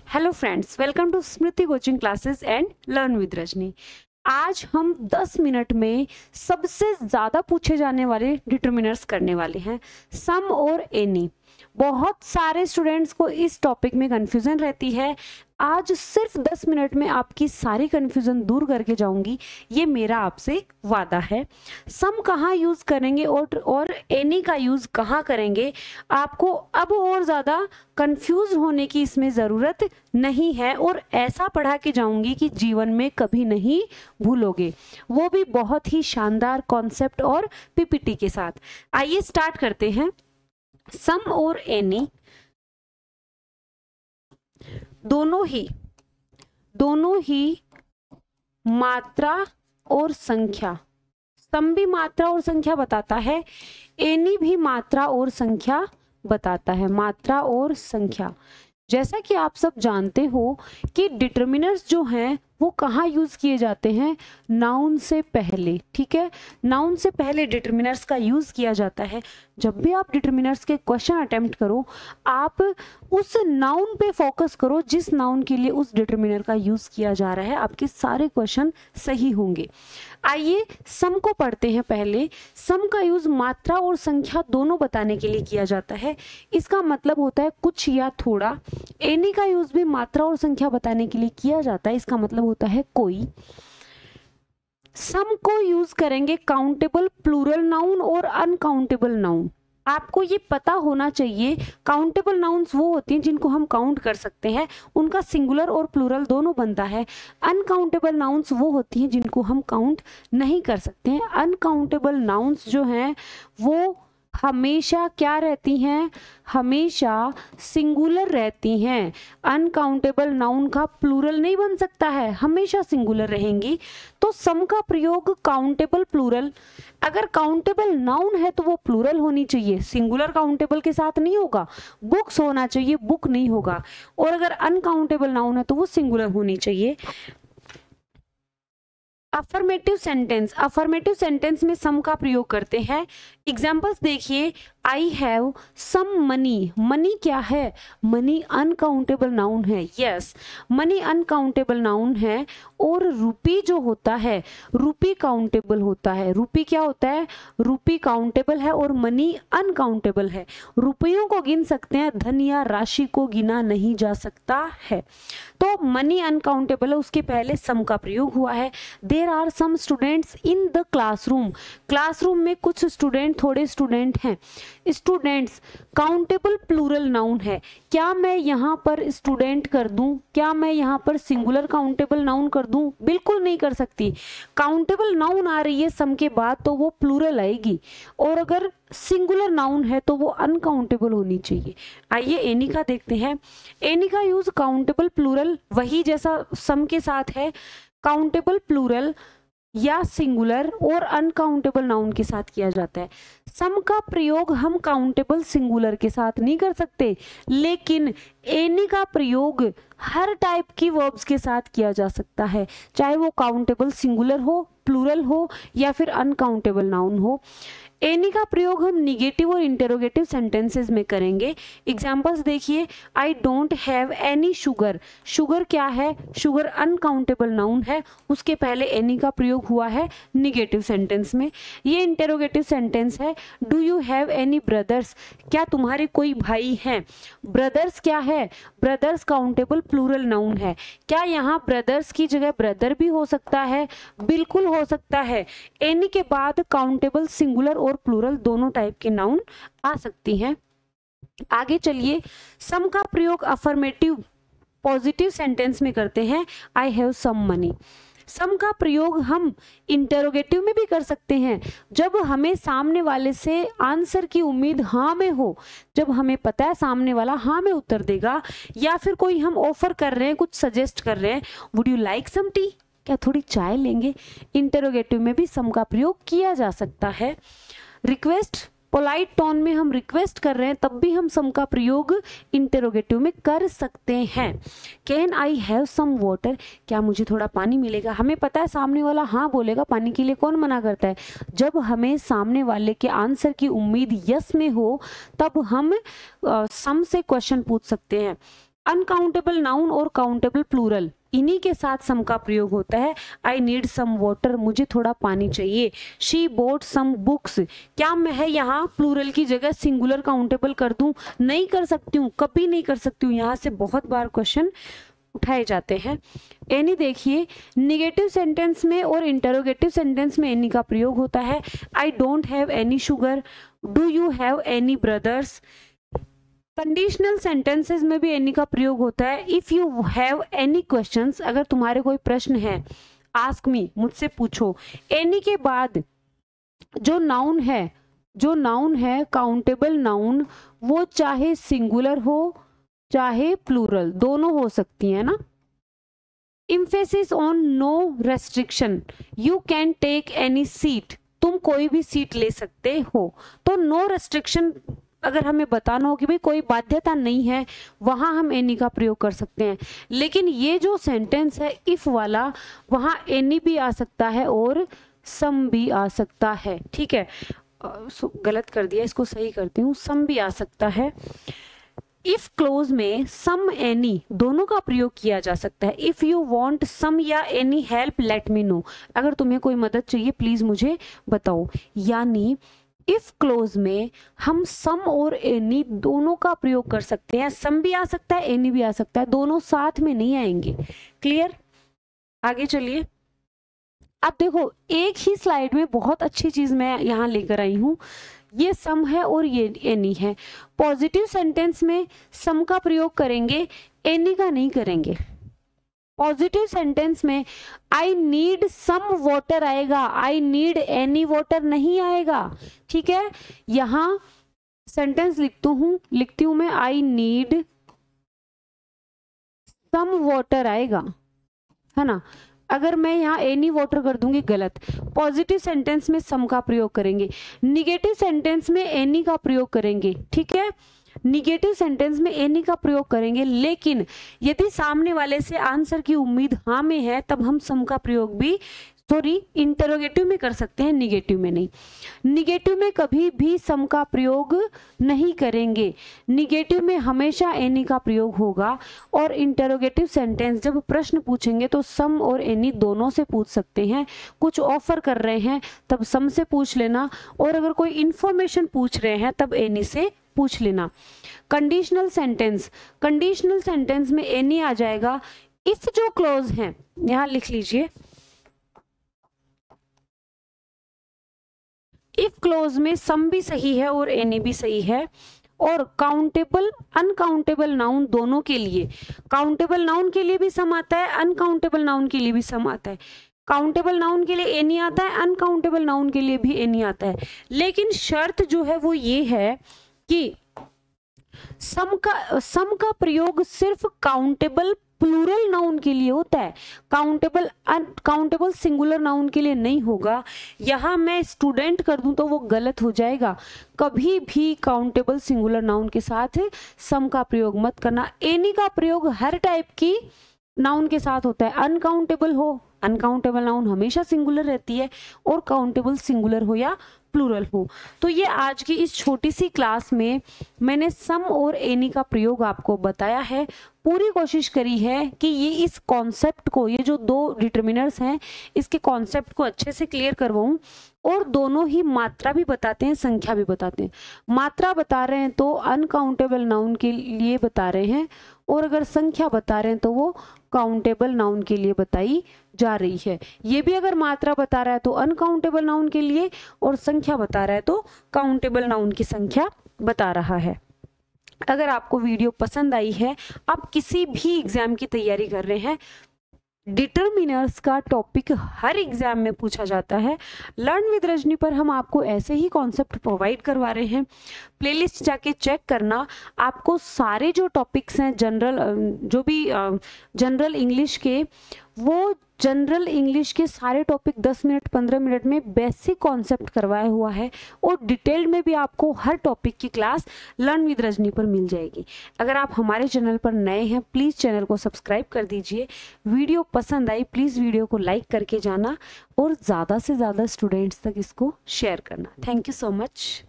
Hello friends, welcome to Smriti coaching classes and learn with Rajni. आज हम 10 minute में सबसे ज़्यादा पूछे जाने वाले डिटरमिनर्स करने वाले हैं, सम और एनी। बहुत सारे स्टूडेंट्स को इस टॉपिक में कंफ्यूजन रहती है। आज सिर्फ 10 मिनट में आपकी सारी कंफ्यूजन दूर करके जाऊंगी, ये मेरा आपसे वादा है। सम कहाँ यूज़ करेंगे और एनी का यूज़ कहाँ करेंगे, आपको अब और ज़्यादा कंफ्यूज होने की इसमें ज़रूरत नहीं है और ऐसा पढ़ा के जाऊंगी कि जीवन में कभी नहीं भूलोगे, वो भी बहुत ही शानदार कॉन्सेप्ट और पीपीटी के साथ। आइए स्टार्ट करते हैं। सम और एनी दोनों ही मात्रा और संख्या, सम भी मात्रा और संख्या बताता है, एनी भी मात्रा और संख्या बताता है, मात्रा और संख्या। जैसा कि आप सब जानते हो कि डिटरमिनर्स जो हैं वो कहाँ यूज़ किए जाते हैं, नाउन से पहले। ठीक है, नाउन से पहले डिटरमिनर्स का यूज़ किया जाता है। जब भी आप डिटरमिनर्स के क्वेश्चन अटेम्प्ट करो, आप उस नाउन पे फोकस करो जिस नाउन के लिए उस डिटरमिनर का यूज़ किया जा रहा है, आपके सारे क्वेश्चन सही होंगे। आइए सम को पढ़ते हैं। पहले सम का यूज़ मात्रा और संख्या दोनों बताने के लिए किया जाता है। इसका मतलब होता है कुछ या थोड़ा। एनी का यूज़ भी मात्रा और संख्या बताने के लिए किया जाता है, इसका मतलब होता है कोई। सम को यूज करेंगे काउंटेबल प्लूरल नाउन और अनकाउंटेबल नाउन। आपको ये पता होना चाहिए, काउंटेबल नाउन्स वो होती हैं जिनको हम काउंट कर सकते हैं, उनका सिंगुलर और प्लूरल दोनों बनता है। अनकाउंटेबल नाउन्स वो होती हैं जिनको हम काउंट नहीं कर सकते हैं। अनकाउंटेबल नाउन्स जो हैं वो हमेशा क्या रहती हैं, हमेशा सिंगुलर रहती हैं। अनकाउंटेबल नाउन का प्लूरल नहीं बन सकता है, हमेशा सिंगुलर रहेंगी। तो सम का प्रयोग काउंटेबल प्लूरल, अगर काउंटेबल नाउन है तो वो प्लूरल होनी चाहिए, सिंगुलर काउंटेबल के साथ नहीं होगा। बुक्स होना चाहिए, बुक नहीं होगा। और अगर अनकाउंटेबल नाउन है तो वो सिंगुलर होनी चाहिए। अफर्मेटिव सेंटेंस में सम का प्रयोग करते हैं। एग्जाम्पल्स देखिए, I have some money. Money क्या है, मनी अनकाउंटेबल नाउन है। यस, मनी अनकाउंटेबल नाउन है। और रुपी जो होता है, रुपी काउंटेबल होता है। रुपी क्या होता है, रुपी काउंटेबल है और मनी अनकाउंटेबल है। रुपयों को गिन सकते हैं, धन या राशि को गिना नहीं जा सकता है। तो मनी अनकाउंटेबल है, उसके पहले सम का प्रयोग हुआ है। There are some students in the classroom. Classroom में कुछ स्टूडेंट, थोड़े स्टूडेंट हैं। स्टूडेंट्स काउंटेबल प्लूरल नाउन है। क्या मैं यहाँ पर स्टूडेंट कर दूं, क्या मैं यहाँ पर सिंगुलर काउंटेबल नाउन कर दूं? बिल्कुल नहीं कर सकती। काउंटेबल नाउन आ रही है सम के बाद तो वो प्लूरल आएगी, और अगर सिंगुलर नाउन है तो वो अनकाउंटेबल होनी चाहिए। आइए एनी का देखते हैं। एनी का यूज काउंटेबल प्लूरल वही जैसा सम के साथ है, काउंटेबल प्लूरल या सिंगुलर और अनकाउंटेबल नाउन के साथ किया जाता है। सम का प्रयोग हम काउंटेबल सिंगुलर के साथ नहीं कर सकते, लेकिन एनी का प्रयोग हर टाइप की वर्ब्स के साथ किया जा सकता है, चाहे वो काउंटेबल सिंगुलर हो, प्लूरल हो या फिर अनकाउंटेबल नाउन हो। एनी का प्रयोग हम निगेटिव और इंटेरोगेटिव सेंटेंसेस में करेंगे। एग्जाम्पल्स देखिए, I don't have any sugar. Sugar क्या है, शुगर अनकाउंटेबल नाउन है, उसके पहले एनी का प्रयोग हुआ है निगेटिव सेंटेंस में। ये इंटेरोगेटिव सेंटेंस है। Do you have any brothers, क्या तुम्हारे कोई भाई हैं? ब्रदर्स क्या है, ब्रदर्स काउंटेबल प्लूरल नाउन है। क्या यहाँ ब्रदर्स की जगह ब्रदर भी हो सकता है? बिल्कुल हो सकता है। एनी के बाद काउंटेबल सिंगुलर और प्लूरल दोनों टाइप के नाउन आ सकती हैं। आगे चलिए, सम का प्रयोग अफर्मेटिव पॉजिटिव सेंटेंस में करते हैं। आई हैव सम मनी। सम का प्रयोग हम इंटेरोगेटिव में भी कर सकते हैं, जब हमें सामने वाले से आंसर की उम्मीद हाँ में हो, जब हमें पता है सामने वाला हाँ में उत्तर देगा, या फिर कोई हम ऑफर कर रहे हैं, कुछ सजेस्ट कर रहे हैं, would you like some tea, क्या थोड़ी चाय लेंगे? इंटेरोगेटिव में भी सम का प्रयोग किया जा सकता है। रिक्वेस्ट, पोलाइट टोन में हम रिक्वेस्ट कर रहे हैं, तब भी हम सम का प्रयोग इंटेरोगेटिव में कर सकते हैं। Can I have some water, क्या मुझे थोड़ा पानी मिलेगा? हमें पता है सामने वाला हाँ बोलेगा, पानी के लिए कौन मना करता है? जब हमें सामने वाले के आंसर की उम्मीद यस में हो, तब हम सम से क्वेश्चन पूछ सकते हैं। अनकाउंटेबल नाउन और काउंटेबल प्लूरल, इन्हीं के साथ सम का प्रयोग होता है। आई नीड सम वाटर, मुझे थोड़ा पानी चाहिए। शी बोट सम बुक्स, क्या मैं यहाँ प्लूरल की जगह सिंगुलर काउंटेबल कर दूं? नहीं कर सकती हूँ, कभी नहीं कर सकती हूँ। यहाँ से बहुत बार क्वेश्चन उठाए जाते हैं। एनी देखिए, निगेटिव सेंटेंस में और इंटरोगेटिव सेंटेंस में एनी का प्रयोग होता है। I don't have any sugar, do you have any brothers. Conditional sentences में भी एनी का प्रयोग होता है। If you have any questions, अगर तुम्हारे कोई प्रश्न है, आस्क मी, मुझसे पूछो। एनी के बाद जो नाउन है काउंटेबल नाउन, वो चाहे सिंगुलर हो चाहे प्लूरल, दोनों हो सकती है ना। Emphasis on no restriction, you can take any seat, तुम कोई भी सीट ले सकते हो। तो नो रेस्ट्रिक्शन अगर हमें बताना हो कि भाई कोई बाध्यता नहीं है, वहां हम एनी का प्रयोग कर सकते हैं। लेकिन ये जो सेंटेंस है इफ वाला, वहां एनी भी आ सकता है और सम भी आ सकता है। ठीक है, गलत कर दिया, इसको सही करती हूँ, सम भी आ सकता है। इफ क्लोज में सम एनी दोनों का प्रयोग किया जा सकता है। इफ यू वांट सम या any help let me know, अगर तुम्हें कोई मदद चाहिए प्लीज मुझे बताओ। यानी इफ क्लोज में हम सम और एनी दोनों का प्रयोग कर सकते हैं। सम भी आ सकता है, एनी भी आ सकता है, दोनों साथ में नहीं आएंगे। क्लियर? आगे चलिए। अब देखो, एक ही स्लाइड में बहुत अच्छी चीज मैं यहाँ लेकर आई हूँ। ये सम है और ये एनी है। पॉजिटिव सेंटेंस में सम का प्रयोग करेंगे, एनी का नहीं करेंगे। पॉजिटिव सेंटेंस में आई नीड सम वाटर आएगा, आई नीड एनी वाटर नहीं आएगा। ठीक है, यहां सेंटेंस लिखती हूं मैं, आई नीड सम वाटर आएगा, है ना। अगर मैं यहाँ एनी वाटर कर दूंगी, गलत। पॉजिटिव सेंटेंस में सम का प्रयोग करेंगे, निगेटिव सेंटेंस में एनी का प्रयोग करेंगे। ठीक है, निगेटिव सेंटेंस में एनी का प्रयोग करेंगे। लेकिन यदि सामने वाले से आंसर की उम्मीद हाँ में है, तब हम सम का प्रयोग भी इंटरोगेटिव में कर सकते हैं, निगेटिव में नहीं। निगेटिव में कभी भी सम का प्रयोग नहीं करेंगे, निगेटिव में हमेशा एनी का प्रयोग होगा। और इंटरोगेटिव सेंटेंस जब प्रश्न पूछेंगे तो सम और एनी दोनों से पूछ सकते हैं। कुछ ऑफर कर रहे हैं तब सम से पूछ लेना, और अगर कोई इंफॉर्मेशन पूछ रहे हैं तब एनी से पूछ लेना। कंडीशनल सेंटेंस में एनी आ जाएगा। इफ जो क्लोज है, यहां लिख लीजिए, इफ क्लोज में सम भी सही है और एनी भी सही है। और काउंटेबल अनकाउंटेबल नाउन दोनों के लिए, काउंटेबल नाउन के लिए भी सम आता है, अनकाउंटेबल नाउन के लिए भी सम आता है। काउंटेबल नाउन के लिए एनी आता है, अनकाउंटेबल नाउन के लिए भी एनी आता है। लेकिन शर्त जो है वो ये है कि सम का प्रयोग सिर्फ काउंटेबल प्लूरल नाउन के लिए होता है, काउंटेबल सिंगुलर नाउन के लिए नहीं होगा। यहां मैं स्टूडेंट कर दूं तो वो गलत हो जाएगा। कभी भी काउंटेबल सिंगुलर नाउन के साथ सम का प्रयोग मत करना। एनी का प्रयोग हर टाइप की नाउन के साथ होता है। अनकाउंटेबल नाउन हमेशा सिंगुलर रहती है, और काउंटेबल सिंगुलर हो या प्लूरल हो। तो ये आज की इस छोटी सी क्लास में मैंने सम और एनी का प्रयोग आपको बताया है। पूरी कोशिश करी है कि ये इस कॉन्सेप्ट को, ये जो दो डिटर्मिनर्स हैं, इसके कॉन्सेप्ट को अच्छे से क्लियर करवाऊं। और दोनों ही मात्रा भी बताते हैं, संख्या भी बताते हैं। मात्रा बता रहे हैं तो अनकाउंटेबल नाउन के लिए बता रहे हैं, और अगर संख्या बता रहे हैं तो वो काउंटेबल नाउन के लिए बताई जा रही है। ये भी अगर मात्रा बता रहा है तो अनकाउंटेबल नाउन के लिए, और संख्या बता रहा है तो काउंटेबल नाउन की संख्या बता रहा है। अगर आपको वीडियो पसंद आई है, आप किसी भी एग्जाम की तैयारी कर रहे हैं, डिटर्मिनर्स का टॉपिक हर एग्जाम में पूछा जाता है। लर्न विद रजनी पर हम आपको ऐसे ही कॉन्सेप्ट प्रोवाइड करवा रहे हैं। प्लेलिस्ट जाके चेक करना, आपको सारे जो टॉपिक्स हैं जनरल इंग्लिश के, वो जनरल इंग्लिश के सारे टॉपिक 10 मिनट 15 मिनट में बेसिक कॉन्सेप्ट करवाया हुआ है, और डिटेल्ड में भी आपको हर टॉपिक की क्लास लर्न विद रजनी पर मिल जाएगी। अगर आप हमारे चैनल पर नए हैं, प्लीज़ चैनल को सब्सक्राइब कर दीजिए। वीडियो पसंद आई प्लीज़ वीडियो को लाइक करके जाना, और ज़्यादा से ज़्यादा स्टूडेंट्स तक इसको शेयर करना। Thank you so much.